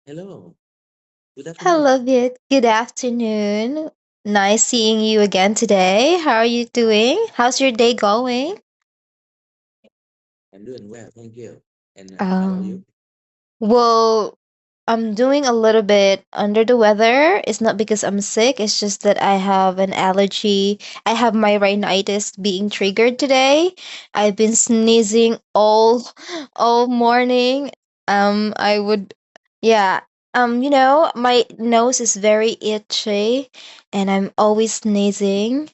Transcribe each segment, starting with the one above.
Hello, good afternoon. Hello, Việt. Good afternoon. Nice seeing you again today. How are you doing? How's your day going? I'm doing well, thank you. And how about you? Um, well, I'm doing a little bit under the weather. It's not because I'm sick, it's just that I have an allergy. I have my rhinitis being triggered today. I've been sneezing all morning. I would yeah. My nose is very itchy and I'm always sneezing,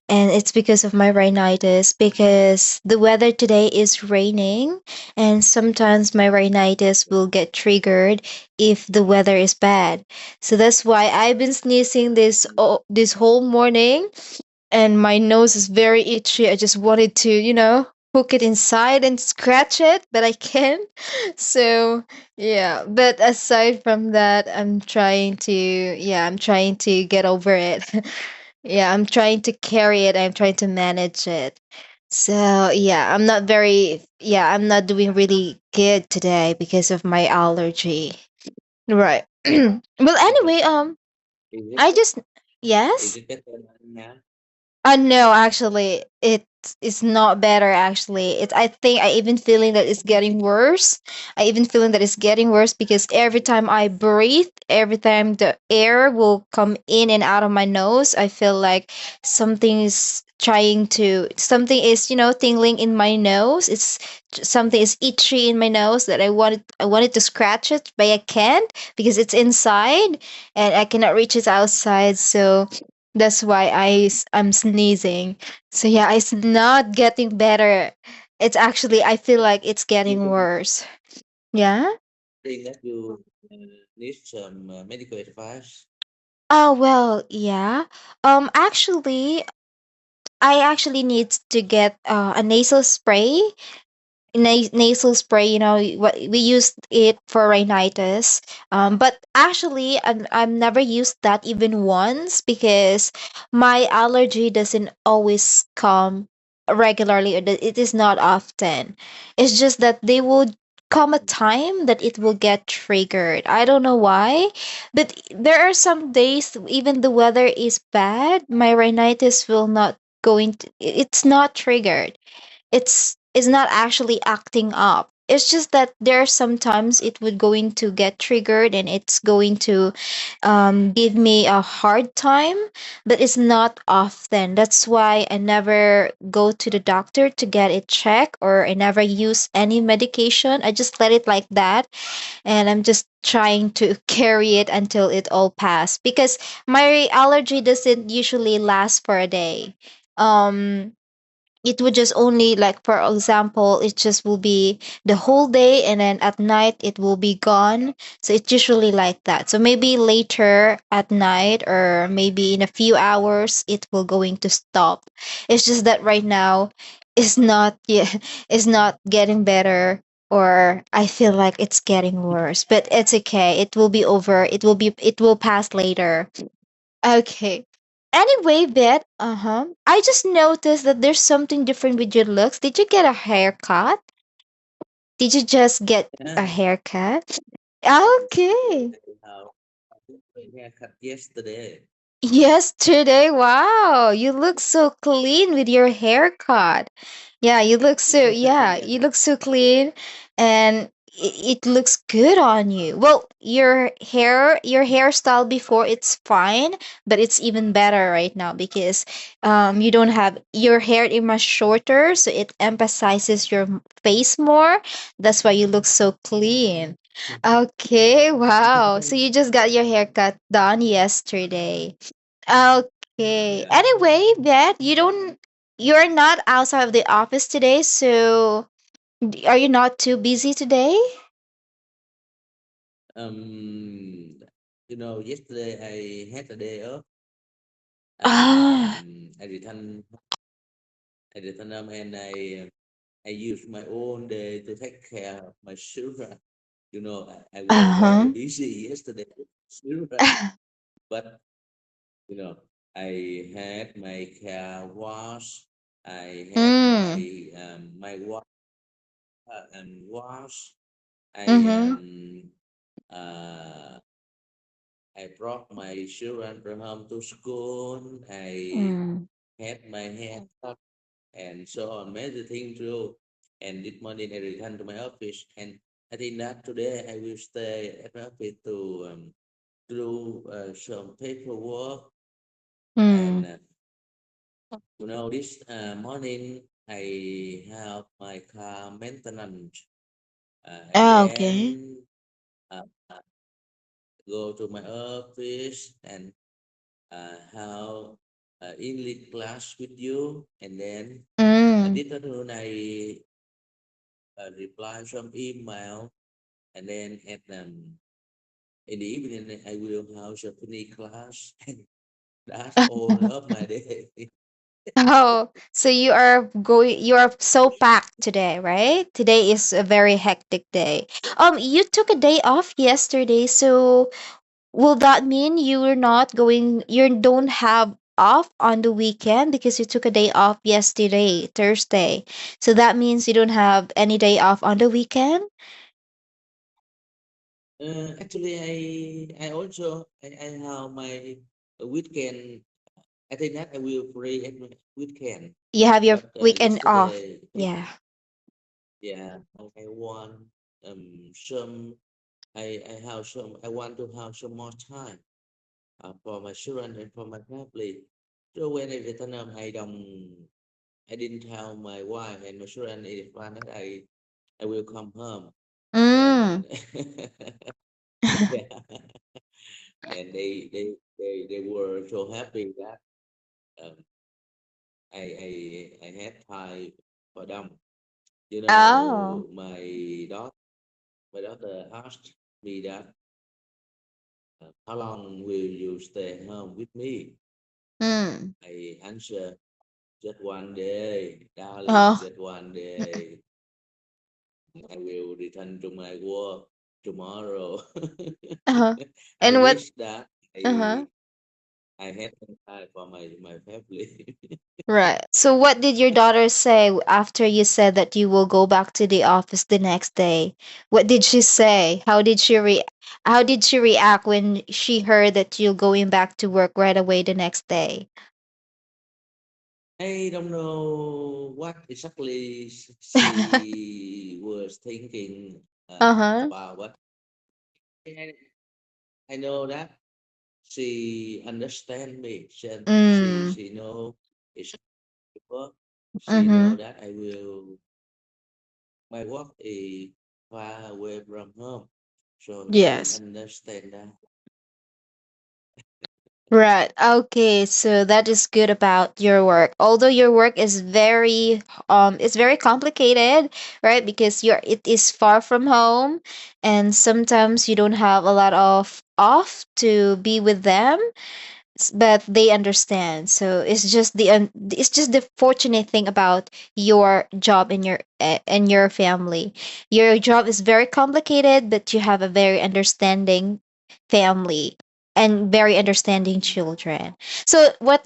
and it's because of my rhinitis because the weather today is raining, and sometimes my rhinitis will get triggered if the weather is bad. So that's why I've been sneezing this whole morning, and my nose is very itchy. I just wanted to, hook it inside and scratch it, but I can't. So, yeah, but aside from that, I'm trying to get over it. Yeah, I'm trying to carry it. I'm trying to manage it. So, I'm not doing really good today because of my allergy. Right. Well, Okay. anyway, Is it I just, is yes. it better now? No, actually, it's not better. Actually, I think I even feeling that it's getting worse. I even feeling that it's getting worse because every time I breathe, every time the air will come in and out of my nose, I feel like something is tingling in my nose. Something is itchy in my nose that I wanted to scratch it, but I can't because it's inside and I cannot reach it outside. So that's why I'm sneezing. So yeah, it's not getting better. It's actually I feel like it's You getting think worse. Yeah. that you need some medical advice? Oh well, yeah. Actually, I actually need to get a nasal spray. Nasal spray, what we used it for rhinitis. But actually I'm never used that even once because my allergy doesn't always come regularly, or it is not often. It's just that they will come a time that it will get triggered. I don't know why, but there are some days even the weather is bad, my rhinitis will not it's not triggered. It's not actually acting up. It's just that there are sometimes it would going to get triggered and it's going to give me a hard time, but it's not often. That's why I never go to the doctor to get it checked, or I never use any medication. I just let it like that, and I'm just trying to carry it until it all pass because my allergy doesn't usually last for a day. Um, it would just only, like, for example, it just will be the whole day and then at night it will be gone. So it's usually like that. So maybe later at night or maybe in a few hours it will going to stop. It's just that right now it's not yeah, it's not getting better, or I feel like it's getting worse, but it's okay. It will be over. It will pass later. Okay. Anyway, Bet, I just noticed that there's something different with your looks. Did you get a haircut? Did you just get a Yeah. haircut? Okay. How I took my haircut yesterday. Yesterday, wow, you look so clean with your haircut. You look so clean, and it looks good on you. Well, your hairstyle before it's fine, but it's even better right now because you don't have your hair is much shorter, so it emphasizes your face more. That's why you look so clean. Okay, wow. So you just got your haircut done yesterday. Okay. Yeah. Anyway, Beth, you're not outside of the office today, so are you not too busy today? Um, yesterday I had a day off. Ah. I returned home and I used my own day to take care of my children. I was very Uh-huh. busy yesterday with children, but you know, I had my car wash. I had Mm. my wash. I Mm-hmm. I brought my children from home to school. I Mm. had my hair cut and so on, many things to do. And this morning I returned to my office, and I think that today I will stay at my office to do some paperwork. And Mm. this morning I have my car maintenance, and Ah, okay. then uh, go to my office and have English class with you, and then Mm. this afternoon I reply some email, and then in the evening I will have symphony class, and that's all of my day. Oh, so you are so packed today, right? Today is a very hectic day. You took a day off yesterday, so will that mean you were not going, you don't have off on the weekend because you took a day off yesterday, Thursday. So that means you don't have any day off on the weekend? Actually, I also I have my weekend. I think that I will free at my weekend, You have your but weekend off. yesterday, Yeah. yeah, I want some. I have some. I want to have some more time for my children and for my family. So when I return home, I didn't tell my wife and my children in advance that I will come home, Mm. and yeah, and they were so happy that um, I had time for them. Oh. My daughter asked me that how long will you stay home with me? Mm. I answered, just one day, darling, Oh. just one day. I will return to my work tomorrow. Uh-huh. I And what wish that uh-huh. I had some time for my family. Right. So what did your daughter say after you said that you will go back to the office the next day? What did she say? How did she react when she heard that you're going back to work right away the next day? I don't know what exactly she was thinking Uh-huh. about, but I, I know that she understand me. Mm. She know it's work. She know Mm-hmm. that my work is far away from home, so she Yes. understand that. Right. Okay. So that is good about your work. Although your work is very it's very complicated, right? Because it is far from home and sometimes you don't have a lot of off to be with them, but they understand. So it's just the fortunate thing about your job and your family. Your job is very complicated, but you have a very understanding family and very understanding children. So what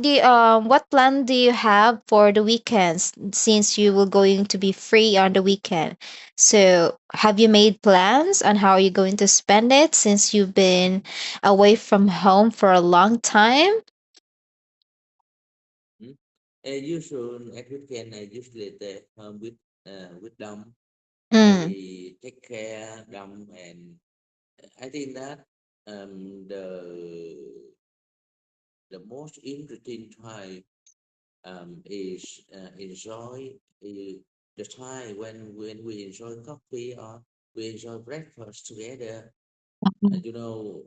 plan do you have for the weekends since you will going to be free on the weekend? So have you made plans on how you're going to spend it since you've been away from home for a long time? Hmm? Usually at weekend I usually stay home with them. Mm. I take care them, and I think that the most interesting time is enjoy the time when we enjoy coffee or we enjoy breakfast together. You know,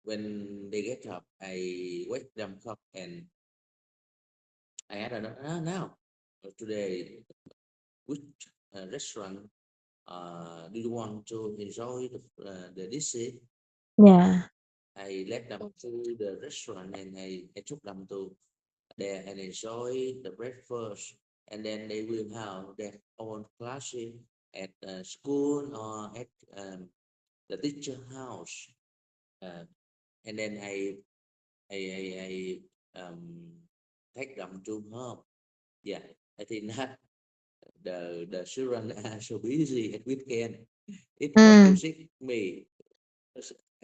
when they get up, I wake them up and I add now today which restaurant do you want to enjoy the dishes? And Yeah. I led them to the restaurant, and I took them to there and enjoy the breakfast, and then they will have their own classes at school or at the teacher house, uh, and then I take them to home. Yeah, I think that the children are so busy at weekend. It not to Mm. see me.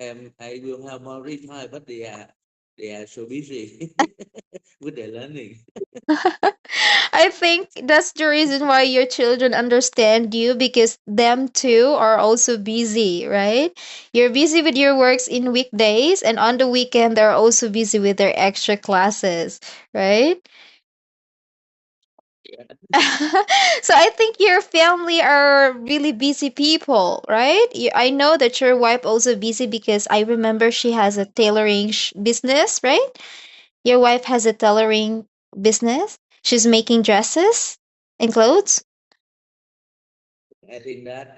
I will have more free time, but they are so busy with their learning. I think that's the reason why your children understand you because them too are also busy, right? You're busy with your works in weekdays, and on the weekend, they're also busy with their extra classes, right? Yeah, So I think your family are really busy people, right? I know that your wife also busy because I remember she has a tailoring business, right? Your wife has a tailoring business. She's making dresses and clothes. I think that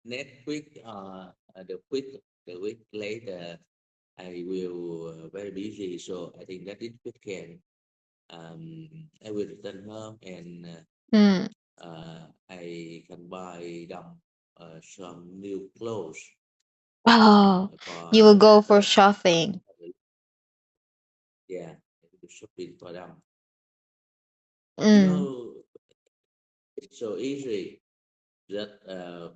next week, the week later, I will very busy. So I think that this weekend, I will return home and Mm. I can buy them some new clothes Oh, for you will go for the shopping. yeah, I will shopping for them. You Mm. know, it's so easy. Just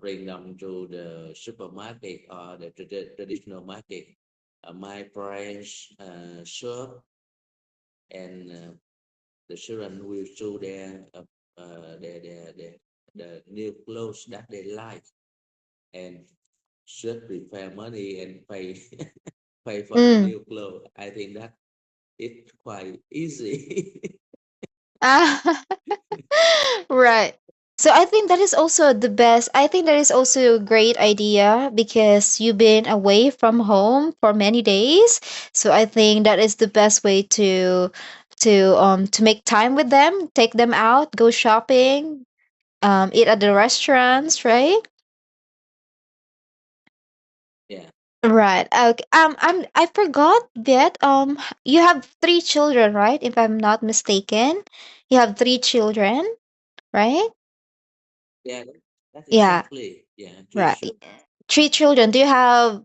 bring them to the supermarket or the traditional market. My parents shop and the children will show the new clothes that they like and should prepare money and pay pay for the Mm. new clothes. I think that it's quite easy. Ah, right. So I think that is also the best. I think that is also a great idea because you've been away from home for many days. So I think that is the best way to make time with them, take them out, go shopping, eat at the restaurants, right? Yeah, Right. Okay. I forgot that you have three children, right? If I'm not mistaken, you have three children, right? yeah, that's Yeah. exactly. Yeah, three Right. should Three children. Do you have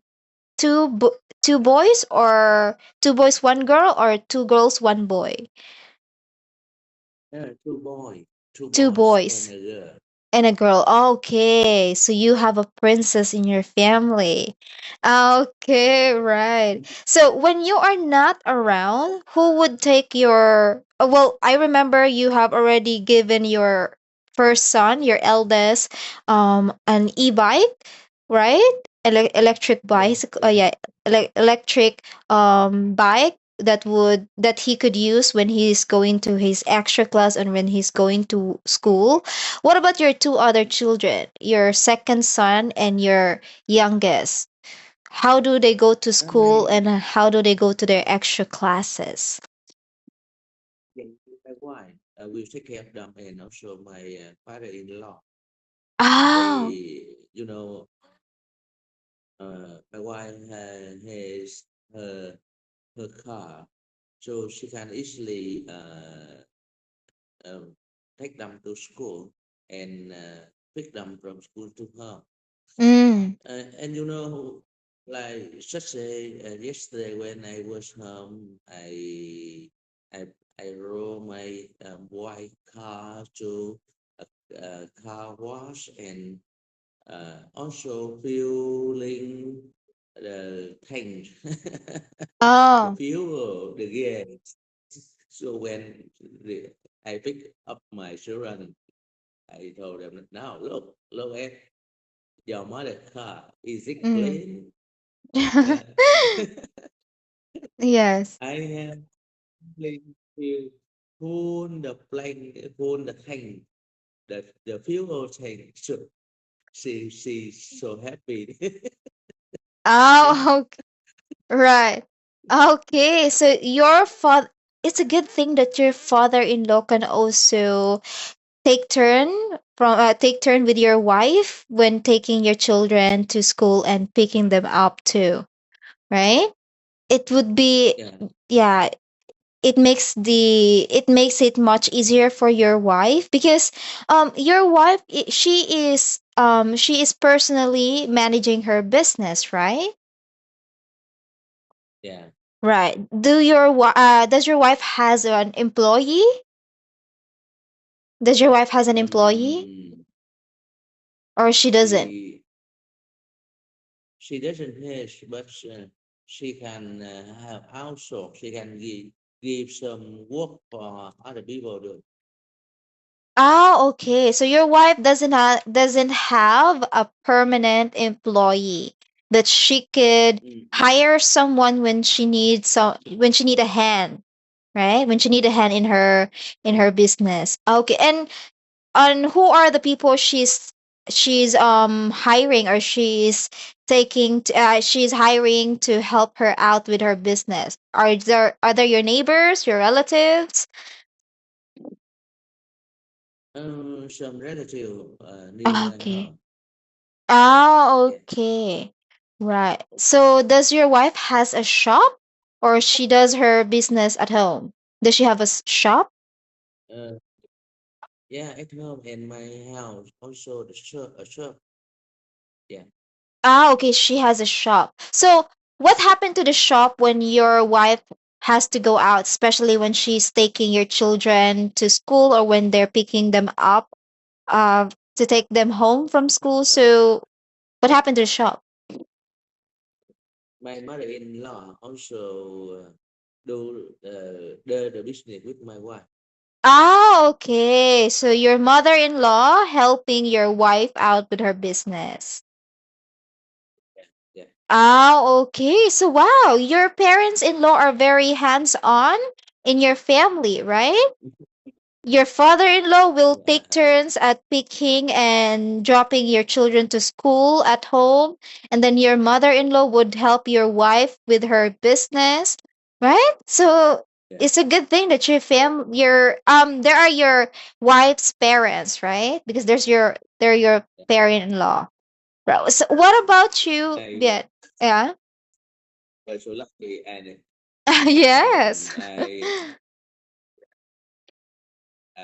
two boys or two boys, one girl, or two girls, one boy? two Two boys and boys. a girl. And a girl. Okay. So you have a princess in your family. Okay, right. So when you are not around, who would take your well, I remember you have already given your first son, your eldest, an e-bike, right? Electric Yeah, bicycle. Oh yeah, yeah, electric bike that he could use when he's going to his extra class and when he's going to school. What about your two other children, your second son and your youngest? How do they go to school my and how do they go to their extra classes? yeah, my wife will take care of them and also my father-in-law. Oh, They, you know, my wife has her her car, so she can easily um, take them to school and pick them from school to home. mm, And you know, like such a yesterday when I was home, I I rode my white car to a car wash and also filling the tank, the oh, fuel, the gas. So when I pick up my children, I told them, now look at your mother car. Is it mm. clean? Yeah. Yes. I have clean fuel, full the tank, the fuel tank. So she's so happy. Yeah. Oh, okay. Right. Okay, so your father, it's a good thing that your father-in-law can also take turn with your wife when taking your children to school and picking them up too, right? It would be Yeah. yeah, it makes it much easier for your wife because your wife she is personally managing her business, right? Yeah. Right. Does your wife has an employee? Does your wife has an employee Um, or she doesn't? she she doesn't have, but she can have also she can give some work for other people do. Ah, okay. So your wife doesn't have a permanent employee, but she could Mm-mm. hire someone when she need a hand, right? When she need a hand in Yeah. her business. Okay. And who are the people she's hiring, or she's hiring to help her out with her business? Are there your neighbors, your relatives? Some relative Ah, near okay. her. Ah, Yeah. okay. Right. So does your wife has a shop, or she does her business at home? Does she have a shop? Uh, yeah, at home and my house also the shop a shop. Yeah. Ah, okay, she has a shop. So what happened to the shop when your wife has to go out, especially when she's taking your children to school, or when they're picking them up to take them home from school? Uh, So what happened to the shop? my mother-in-law also do the business with my wife. Ah, okay. So your mother-in-law helping your wife out with her business. Yeah. Yeah. Ah, okay. So wow, your parents-in-law are very hands-on in your family, right? Your father-in-law will take Yeah. turns at picking and dropping your children to school at home, and then your mother-in-law would help your wife with her business, right? So Yeah. it's a good thing that your there are your wife's parents, right? Because they're your Yeah. parent-in-law. Right. So what about you, I Viet? Yeah. was so lucky and Yes. I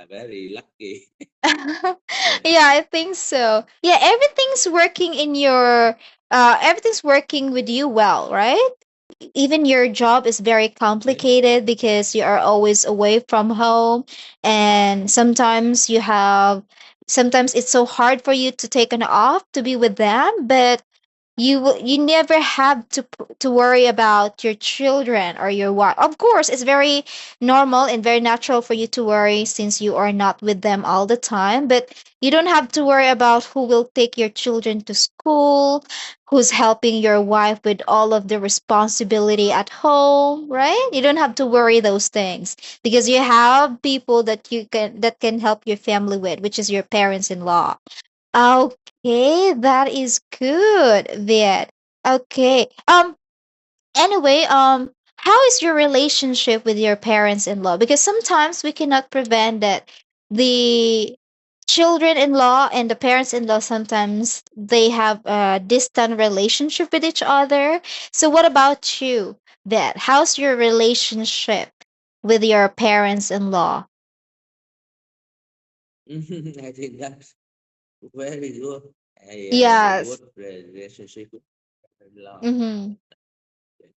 very lucky. Yeah, I think so. Yeah, everything's working with you well, right? Even your job is very Yeah. complicated because you are always away from home, and sometimes it's so hard for you to take an off to be with them, but you never have to worry about your children or your wife. Of course, it's very normal and very natural for you to worry since you are not with them all the time, but you don't have to worry about who will take your children to school, who's helping your wife with all of the responsibility at home, right? You don't have to worry those things because you have people that can help your family with, which is your parents-in-law. Okay, that is good, Viet. Okay. Anyway, how is your relationship with your parents-in-law? Because sometimes we cannot prevent that the children-in-law and the parents-in-law sometimes they have a distant relationship with each other. So what about you, Viet? How's your relationship with your parents-in-law? I think that's very good. I have a Yes. good relationship with in-law. Mm-hmm.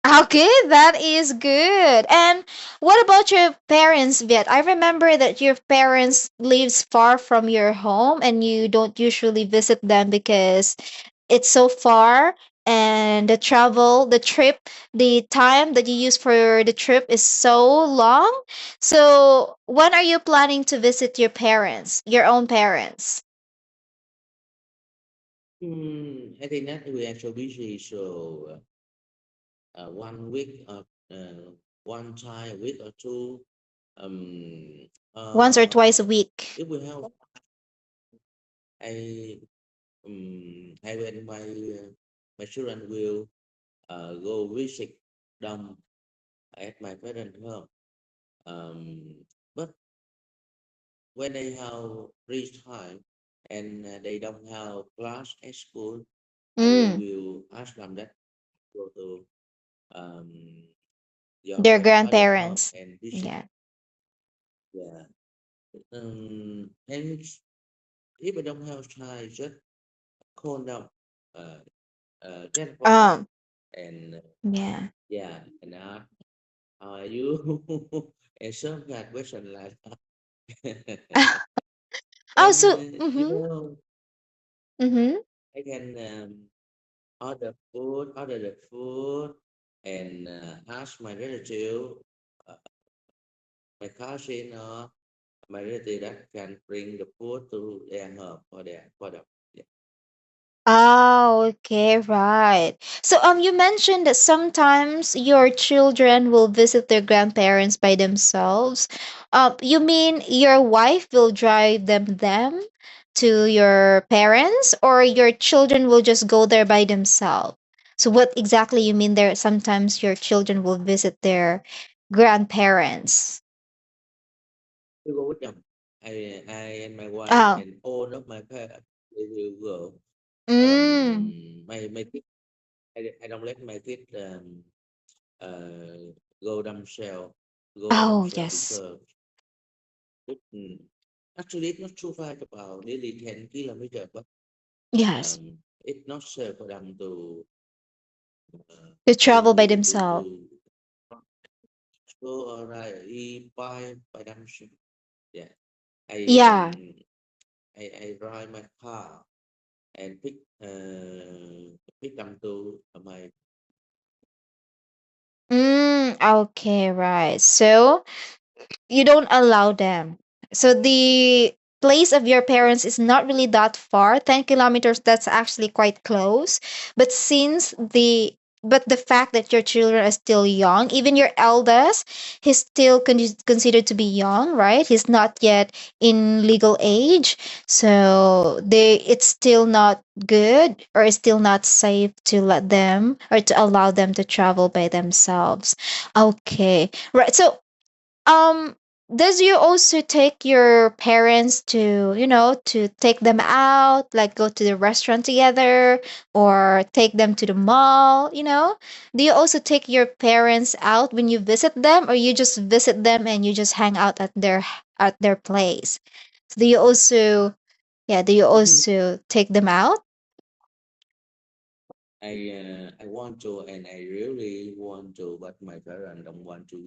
Okay, that is good. And what about your parents, Viet? I remember that your parents lives far from your home and you don't usually visit them because it's so far, and the time that you use for the trip is so long. So, when are you planning to visit your parents, your own parents? I think that we are so busy, so 1 week or one time a week or two. Um, Once or twice a uh, week. if we have, I I when my children will go visit them at my parents' home. But when they have free time and they don't have class at school, I Mm, will ask them that go to um, your their grandfather home grandparents. and visit. Yeah. Yeah. And if I don't have time, just call them, uh, telephone them, Um, and yeah. yeah, and ask, how are you? And some kind of question like that. Oh, And so you mhm, know, mhm. I can order the food, and ask my relative, uh, my cousin or my relative that can bring the food to their home for them. Yeah. Oh, okay, right. So you mentioned that sometimes your children will visit their grandparents by themselves. You mean your wife will drive them to your parents, or your children will just go there by themselves? So what exactly you mean there? Sometimes your children will visit their grandparents. We go with them. I and my wife Oh. and all of my parents, they will go. Mm. My kids, I don't let my kids go themselves, Oh, yes. because mm, actually it's not too far, about nearly 10 kilometers, but Yes. it's not safe for them uh, To travel by to themselves. go or by themselves. Yeah, I Yeah. I drive my car and pick them to my. Okay, right. So you don't allow them. So the place of your parents is not really that far. 10 kilometers, that's actually quite close. But the fact that your children are still young, even your eldest, he's still considered to be young, right? He's not yet in legal age. So it's still not good, or it's still not safe to let them, or to allow them to travel by themselves. Okay. Right. So um, does you also take your parents to, to take them out, like go to the restaurant together, or take them to the mall? Do you also take your parents out when you visit them, or you just visit them and you just hang out at their place? So do you also, yeah, do you also take them out? I want to, and I really want to, but my parents don't want to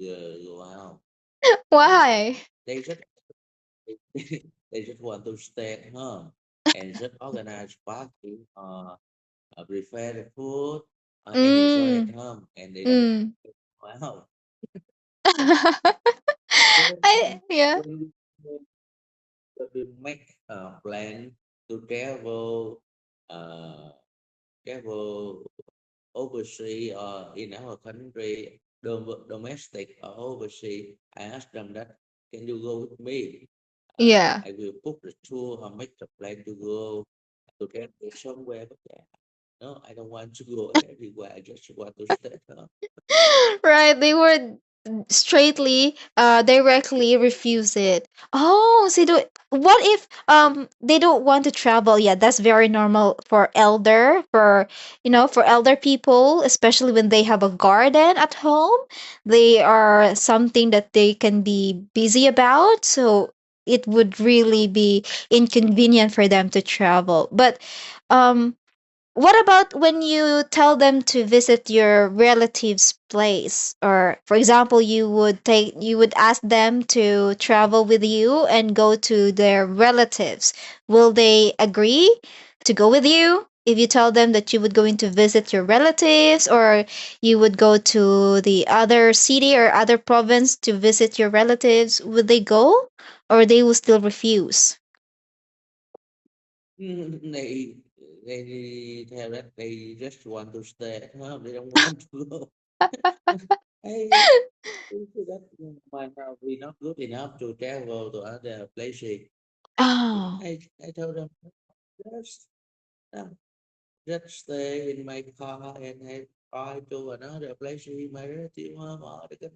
go out. Uh, Why? they just they just want to stay at home and just organize party, prepare the food, and enjoy at Mm. home, and they don't Mm. go out. So Yeah. when we make a plan to uh, travel overseas or in our country, domestic or overseas, I ask them that, can you go with me? Yeah. I will book the tour or make the plan to go to travel somewhere. But no, I don't want to go everywhere. I just want to stay at home. Right, they would directly refuse it. Oh, so what if they don't want to travel? Yeah, that's very normal for elder people, especially when they have a garden at home. They are something that they can be busy about, so it would really be inconvenient for them to travel. But um what about when you tell them to visit your relative's place? Or for example, you would ask them to travel with you and go to their relatives. Will they agree to go with you? If you tell them that you would going to visit your relatives, or you would go to the other city or other province to visit your relatives, would they go, or they will still refuse? they they tell that they just want to stay at home. They don't want to go. I think that my house we not good enough to travel to other places. Oh. I told them, just uh, just stay in my car and I try to another place in my relative home or the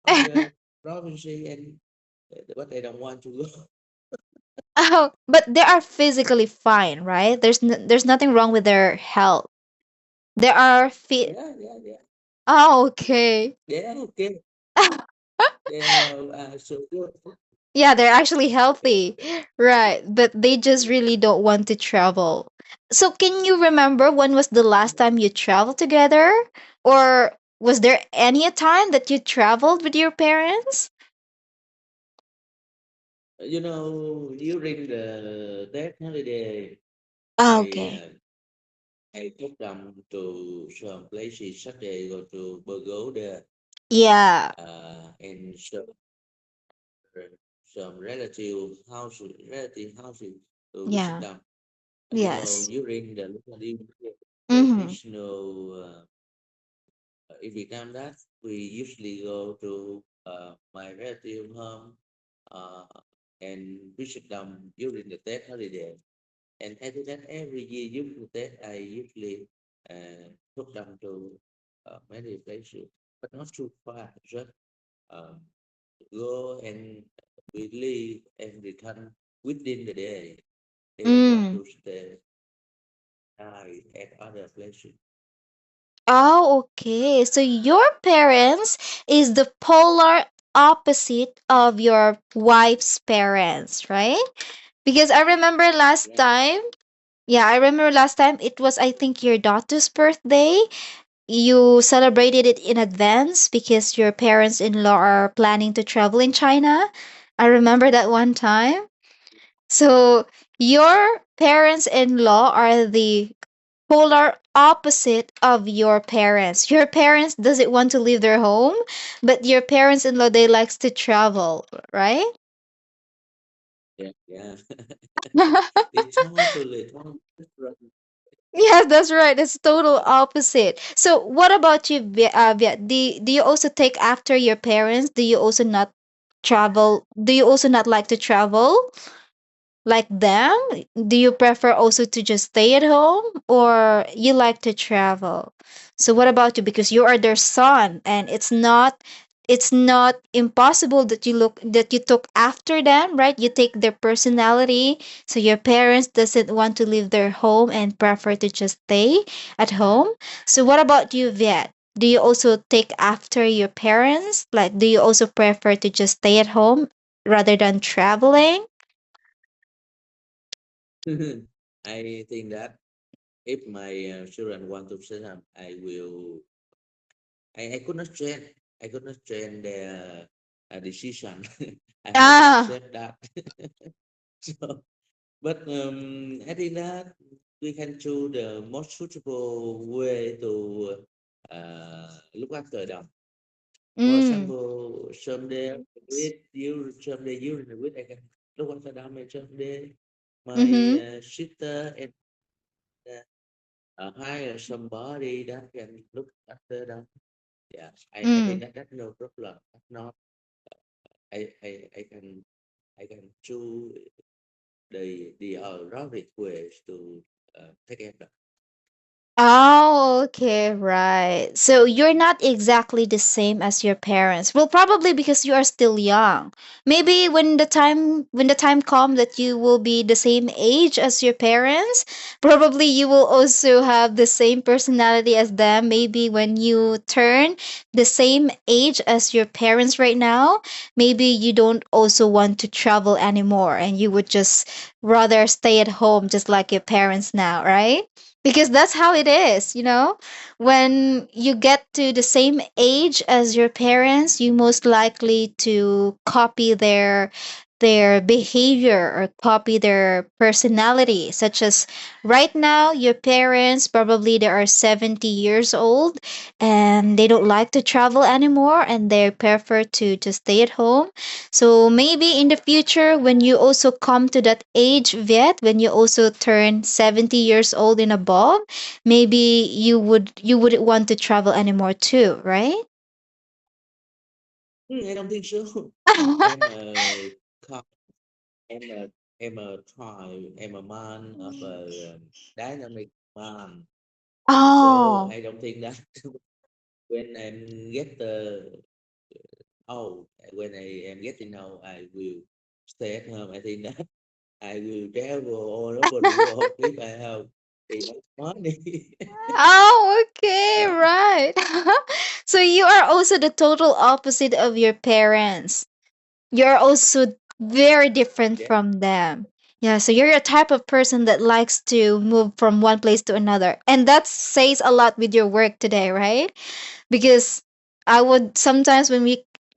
other province, and but they don't want to go. Oh, but they are physically fine, right? There's nothing wrong with their health. They are fit. Yeah. Oh, okay. Yeah, okay. They are so good. Yeah, they're actually healthy. Right, but they just really don't want to travel. So, can you remember when was the last time you traveled together? Or was there any time that you traveled with your parents? During the that holiday, Oh, I okay. I took them to some places such as go to Burgode Yeah. and some relative houses to visit Yeah. them. Yes. During the Mm-hmm. traditional in Vietnam that we usually go to my relative home uh, and visit them during the Tết holiday. And I do that every year during the Tết. I usually took them to many places, but not too far. Just um, go and we leave and return within the day. They don't want Mm. to stay at other places. Oh, okay. So your parents is the polar opposite of your wife's parents, right? Because I remember last Yeah. time, yeah, I remember last time it was, I think, your daughter's birthday. You celebrated it in advance because your parents-in-law are planning to travel in China. I remember that one time. So your parents-in-law are the polar opposite of your parents. Your parents doesn't want to leave their home, but your parents-in-law they likes to travel, right? Yeah, yeah. They totally different. Yes, that's right. It's total opposite. So, what about you, Viet? Do you also take after your parents? Do you also not travel? Do you also not like to travel like them? Do you prefer also to just stay at home, or you like to travel? So, what about you? Because you are their son, and it's not impossible that you took after them, right? You take their personality, so your parents doesn't want to leave their home and prefer to just stay at home. So what about you, Viet? Do you also take after your parents? Like, do you also prefer to just stay at home rather than traveling? I think that if my children want to stay home, I will. I could not change. I could not change their decision. I have to Ah. accept that. So, but I think that we can choose the most suitable way to look after them. For Mm. example, someday during the week, I can look after them, and someday my Mm-hmm. sister and hire somebody that can look after them. Yeah, I think Mm. that that's no problem. That's not. I can choose the right ways to take care of them. Oh, okay, right. So you're not exactly the same as your parents. Well, probably because you are still young. Maybe when the time comes that you will be the same age as your parents, probably you will also have the same personality as them. Maybe when you turn the same age as your parents right now, maybe you don't also want to travel anymore and you would just rather stay at home just like your parents now, right? Because that's how it is, when you get to the same age as your parents, you most likely to copy their behavior or copy their personality, such as right now your parents probably they are 70 years old and they don't like to travel anymore and they prefer to just stay at home. So maybe in the future, when you also come to that age, Viet, when you also turn 70 years old and above, maybe you wouldn't want to travel anymore too, right? I don't think so. Em co- em a em a man of a dynamic man. So Oh. I don't think that when I'm get old, when I am getting old, I will stay at home. I think that I will travel all over the world if I have enough money. Oh, okay, Yeah, right. So you are also the total opposite of your parents. You're also very different yeah. from them. Yeah, so you're a type of person that likes to move from one place to another. And that says a lot with your work today, right? Because I would sometimes when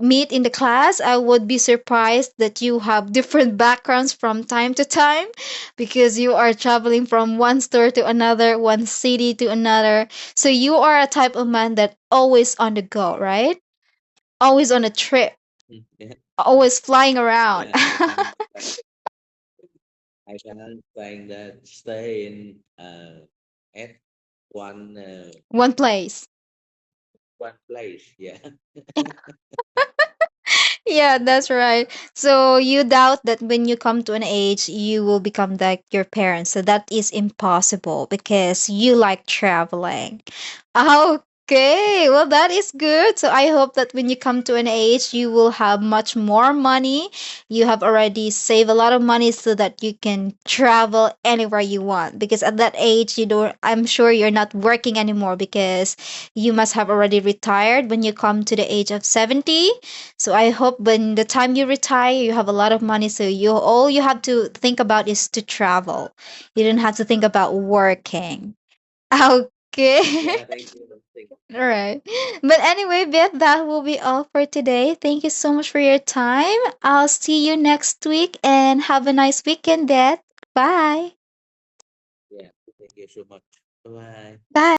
meet in the class, I would be surprised that you have different backgrounds from time to time because you are traveling from one store to another, one city to another. So you are a type of man that always on the go, right? Always on a trip, Yeah, always flying around. yeah. I can't saying that stay in at one One place. one place. Yeah. Yeah, that's right. So you doubt that when you come to an age, you will become like your parents. So that is impossible because you like traveling. Okay, well, that is good. So I hope that when you come to an age, you will have much more money. You have already saved a lot of money so that you can travel anywhere you want. Because at that age, you don't, I'm sure you're not working anymore because you must have already retired when you come to the age of 70. So I hope when the time you retire, you have a lot of money. So you all you have to think about is to travel. You don't have to think about working. Okay. Yeah. Thank you. Thank All right. But anyway, Beth, that will be all for today. Thank you so much for your time. I'll see you next week and have a nice weekend, Beth. Bye. Yeah. Thank you so much. Bye bye. Bye.